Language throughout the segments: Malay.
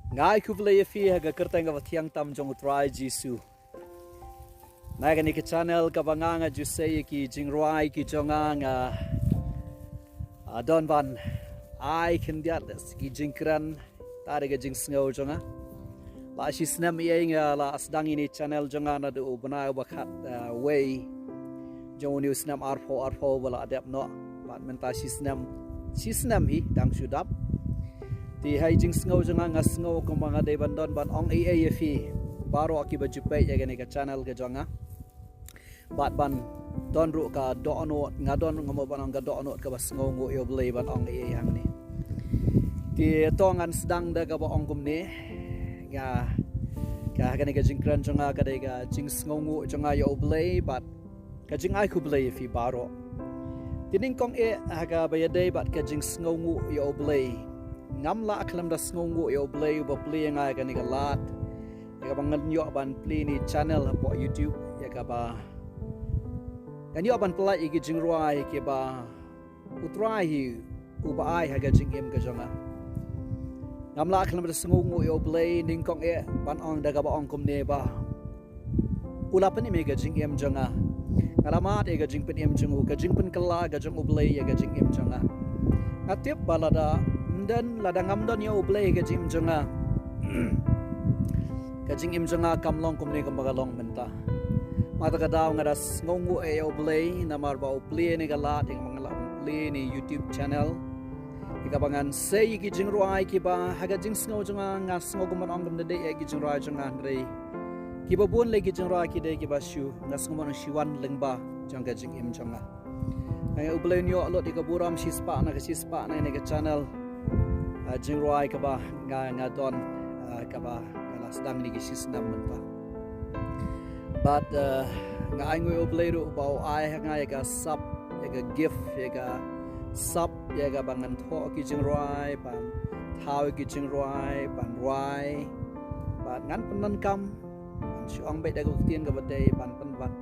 Ngai Khublei iaphi haga kerteng ga thiang tam jong utrai jisu. Naga ni ke channel ka banganga ju sei ki jingruai ki jonga nga don ban ai kin diates ki jingkren tare ga Jingsngew jonga. La shi snam ye nga la asdang ini channel jonga na du bana ba khat way jong ni snam arpo wala adap no bat menta shi snam hi dang sudap. Di hai Jingsngew jonga ngasngew ko mga de bandon ban ong iaphi baroh ki bajupai ya gani ka channel ke jonga bat ban don ru ka donot ngadon ngomo ban ga donot ka basngew Nguh U Blei ban ong hang ni di tongan sedang da ga ba ong gum ni ga gani ka jingkren jonga ka de ga Jingsngew Nguh jonga U Blei bat ka jingai Khublei iaphi baroh tining kong aga bayade bat ka Jingsngew Nguh U Blei ngamla aklam da Nguh U Blei ba play nga ga ni ga lat ya ba ngal nyo ban play ni channel po YouTube ya ga ba kan yo ban play igi jingruai ke ba utrai hi u ba ai ha ga jingem ga jonga ngamla aklam da Nguh U Blei ning kong ban ong da ga ba ong kum ne ba ulapan ni me ga jingem jonga ngalamat ga jingpen em jongu ga jingpen kala ga jong U Blei ya ga jingem jonga ngatip balada dan ladang amdon U Blei ke jing jonga ke jing im jonga kamlong kumni kamagalong menta mata kadaw nga das Nguh U Blei namar ba U Blei ni galat ing mga play ni YouTube channel ikabangan say ki jing ruai ki ba haga Jingsngew jonga ngasngo kuman ong gamde e ki jing ruai jonga andre ki ba bun le ki jing ruai ki de ki ba shu ngasngo man shiwan lengba jong ke jing im jonga ay U Blei nyo alot ika burom shispa na ni ke channel jingruai ka ba nga don ka ba ngala sedang ni gisis nam menta but nga ai Nguh U Blei ru ba ai nga ga sap ga gift ga sap ga bangan tho ki jingruai ban thau ki jingruai ban ruai ban ngan penan kam chuang be da ga tien ga badai ban ban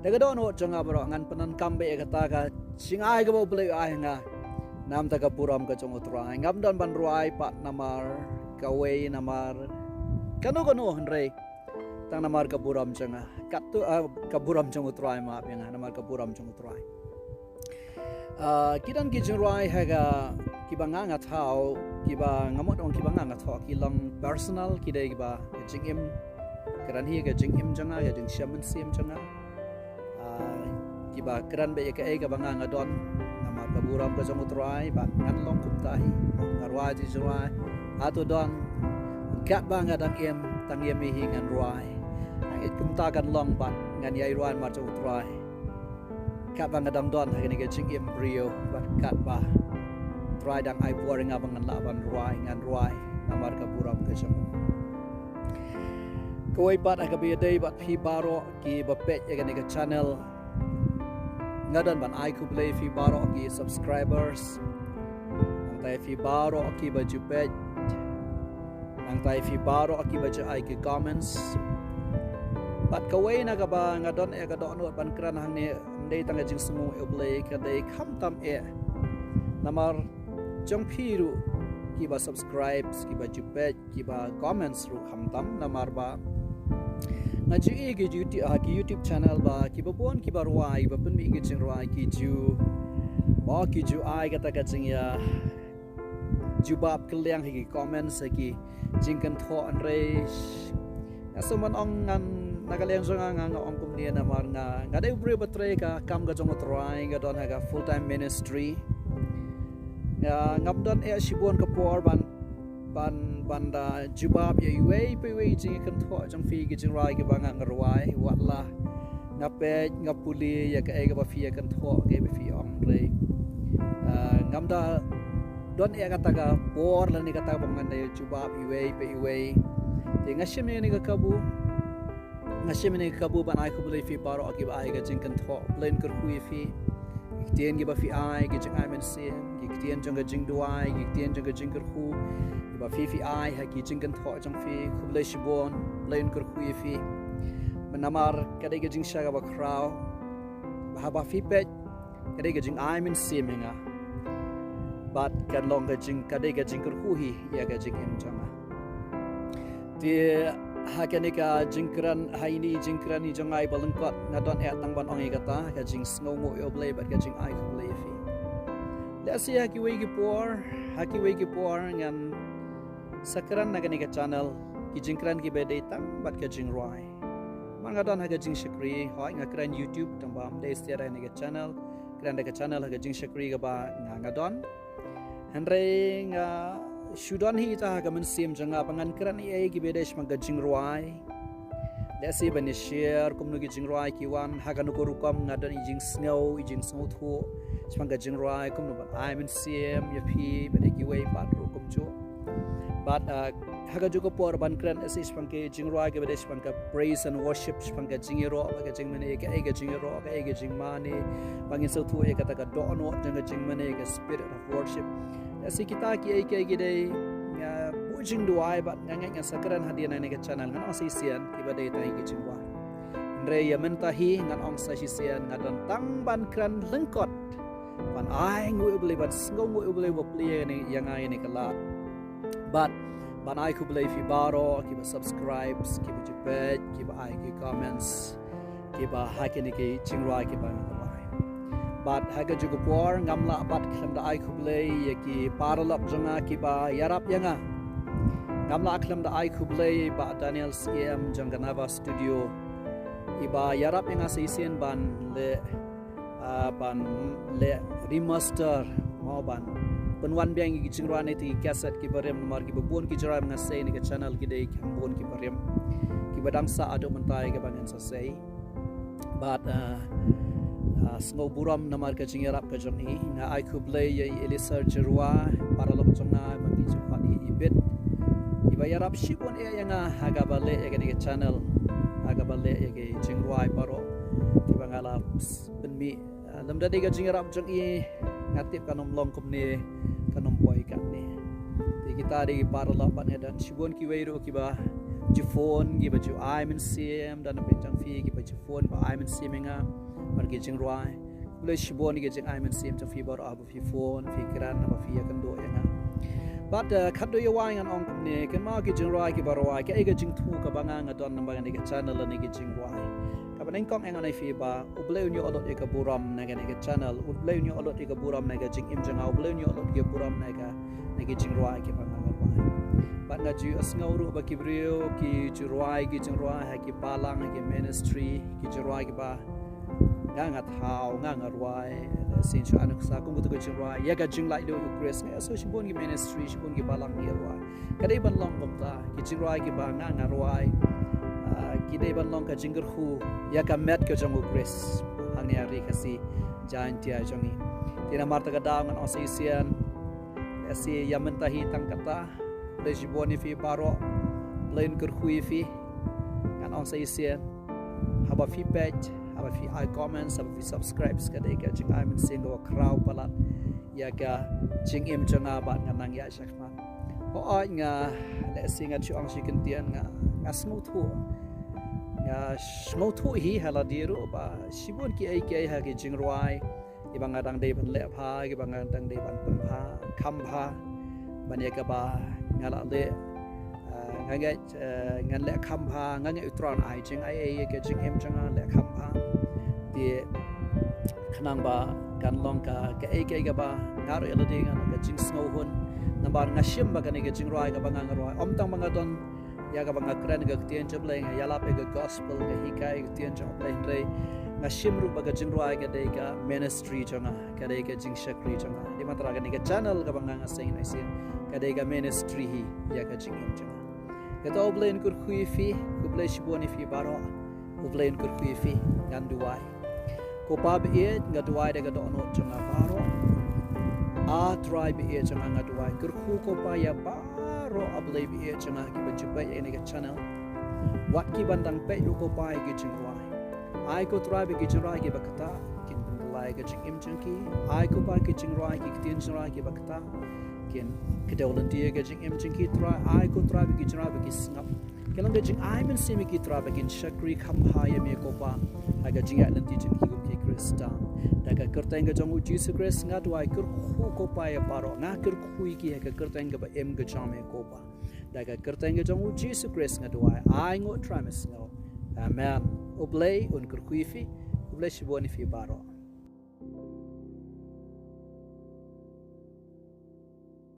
da ga don ho jonga bro ngan penan kam be ga ta ga singai ga U Blei ai nga nam ta ka burom ka jong utrai ngam don ban ruai pat namar kawei namar kanu hnrei tang namar ka burom jonga katu ka burom jong utrai ma yang namar ka burom jong utrai kidan ki jong ruai haga kibanga nga thau kiba ngamot ong kibanga nga thau ki long personal kidai kiba jingim kran hi ga jingim jonga ya jing shaman sim jonga kiba kran be ka ga banga nga don ka burom ka jong utrai ba ngan long kum tahi ngarwa ji jrai atu don kat ba nga dang tang yem hi ngan ruai it kum ta kan long ba ngan yai ruan ma jong utrai kat ba nga dang don ha ni ga jing em brio ba kat ba try dang ai boring abang ngan la ban ruai ngan ruai namar ka burom ka jong koi bat aga bi dei bat phi baroh ki ba pet ya ga ni ka channel ngadan ban ai Khublei fi baroh ki subscribers angtai fi baroh ki baju page angtai fi baroh ki baju ai ki comments bat kawai na ga ba ngadon ga don ban kran hang ne dei tang Jingsngew U Blei ka dei kham tam namar jong phi ru ki ba subscribe ki baju page ki ba comments ru kham tam namar ba ngaji ki YouTube channel ba ki babon ki barwai ba pen mi ki jingruai ki ju ba ki ju ai kata ka jing ya jubab kelyang hi comments ki jingkan tho andre asoman ong ngan nagalyang jonga nga ong kumni na mar nga dai bre batre ka kam ga jong try ga don ha full time ministry ngam don shibon ka por banda jubab ye we jing kan tho jang fi gi jing rai gi banga ngarwai watla ngape ngapuli ya ka ga ba fi kan tho ge ba fi ong re ngamda don kata ga por la ni kata bangan de jubab we te ngashim ni ga kabu ban ai Khublei fi baroh gi ba ai ga jing kan tho len kyrkhu fi Ktien gi ba fi ai gi jing ai men sim gi ktien jang ga jing duai gi ktien jang ga jing kyrkhu ba fi ai ha ki jingkan tho jang fi Khublei shibon len kyrkhu fi menamar kadai ga jing shaga ba kraw ba fi pet kadai ga jing ai men siminga bat kan long ga jing kadai ga jing kyrkhu hi ya ga jing em janga Di hakanika jingkren haini jingkren ni jongai balengkot ngadon tang ban ongi kata ka Jingsngew U Blei bat ka Jing Khublei fi. Lasi haki wegi por ngan sakran naganika channel ki jingkren ki bedai tang bat ka Jing Ruai. Man ngadon ha ka Jing Shakri hoi ngakran YouTube tambam dei setiara ni ka channel kran ka channel ha ka Jing Shakri ka ba ngadon. Henry nga Shudan hi ta ka mensim janga pangan kran ai ki bedesh mang ka Jing Ruai. Lesi bani share kumnu ki Jing Ruai ki wan ha ka nu rukam ngadan i Jingsngew thu smang ka Jing Ruai kumnu ban ai mensim iaphi bade ki wei pat rukum chu. But ha ka juga por ban kran esi smang ke Jing Ruai ki bedesh mang ka praise and worship smang ka Jingiro ba ka Jing mane ka ai ka Jingiro ka ai ka Jing mane bangin so thu e kata ka do no janga Jing mane ka spirit of worship. Asi kita ki ai gidei nga bujing duai bat nga sakran hadian na ka channel ngan asi sian ki badai tai ki Jing Ruai. Andre ya mentahi ngan ong sa sian ngadon tang ban kran lengkot ban ai Nguh Blei ban Nguh Blei wo pli ni yang ai ni kala. But ban ai Khublei fi baroh ki ba subscribes ki ba jepet ki ba ai ki comments ki ba hakini ki Jing Ruai ki ba But haga juga puar ngamla bat klam da ai Khublei ki paralap janga ki ba yarap yanga ngamla klam da ai Khublei ba Daniel CM Janganava studio iba yarap yanga season ban le remaster mau ban penwan biang ki Jing Ruai ti cassette ki barem nomor ki bubun ki jaram ngasai ni ka channel ki dei kambon ki barem ki badang sa ado mentai ka bangan sa sei but Sngap burom namar ka Jing yarap ka jong i nga ai Khublei ye elisa jerwa para lok jonga bagi jukhan i ibet iba yarap shipon e yanga haga bale ye ka channel haga bale ye ke Jing Ruai baroh iba ngala benmi lamda de ka Jing yarap jong i ngatip kanom long kumne kanom boy kan ni ti kita de para lok ban dan shibon ki weiro ki ba jifon ki ba ju ai men sim dan benjang fi ki ba jifon ba ai men siminga margi Jing Ruai boleh shibon ni Jing ai men sim ta fi baroh abu fi phone fi kran ba fi kando yana but khado ya wang an ong ne kan ma ki Jing Ruai ki baroh ka ega Jing thu ka banga ngadon nambang ni ka channel ni ki Jing Ruai ka baneng kong engan ai fi ba U Blei nyu olot ka burom na ka ni ka channel U Blei nyu olot ka burom na ka Jing Jingsngew U Blei nyu olot ka burom na ka ki Jing Ruai ki banga ngadon but nga ju asngawru ba ki brio ki Jing Ruai ha ki palang ki ministry ki Jing Ruai ki ba nga thau nga ruai sin chu anak sa kum tu Jing Ruai ya ga Jing lai do grace nga so shibon ki ministry shibon ki balang ni ruai kadai ban long kom ta ki Jing Ruai ki ba nga ruai ki dei ban long ka jingkren ya ka met ka jong grace hang ni ari kasi jan tia jongi tina marta ka daw ngan osisian asi yamen tahi tang kata le shibon ni fi baroh plain kyrkhu fi ngan osisian haba feedback haba fi I comments haba fi subscribes ka dei ka Jing ai men singo kraw palat ya ka Jing jonga ba nganang ya shakma ho ai nga le singa chu ang Ktian nga Nguh thu hi hala diru ba shibon ki ai ha ki Jing Ruai ibang adang dei ban le pha ibang adang dei ban pun pha kham pha ban ya ka ba ngala le ngan le kham pha ngan utron ai Jing ai ka Jing jonga le kham pha di khanang ba kan long ka ai ka ba ngar ele de ngan ka Jingsngew hun nambar ngashim ba ka ni ka Jing Ruai ka bang ngar om tang bang adon ya ka bang kren ka Ktien U Blei ya la pe ka gospel ka hikai Ktien U Blei re ngashim ru ba ka Jing Ruai ka de ka ministry jonga ka de ka Jing Shakri jonga di matra ka ni ka channel ka bang ngasai nai sin ka de ka ministry hi ya ka Jing jonga ka to Blei kyrkhu fi Khublei shibon fi baroh U Blei kyrkhu fi ngan duai ko pa be nga duai de ka do no jonga baroh a tribe e jonga nga duai kyrkhu ko pa ya baroh a Blei be jonga ki ba jupai ni ka channel wat ki bandang pe ru ko pa ki Jing Ruai ai ko tribe ki Jing Ruai ki bakata kin lai ka Jing ki ai ko pa ki Jing Ruai ki Ktien U Blei ki bakata kin kedolan dia ka Jing ki tribe ai ko tribe ki Jing Ruai ki sngap kelang ka Jing ai men simi ki tribe kin shakri kham ha ya me ko pa aga Jing ai lanti Jing ki ki Krista daga kerteng ka jong Jesus Christ nga duai kyrkhu ko pa ya baroh nga kyrkhu ki ka kerteng ka ba em ka chame ko pa daga kerteng jong Jesus Christ ngadua ai ngot tramis ngo amen U Blei un kyrkhu iaphi U Blei shibon iaphi baroh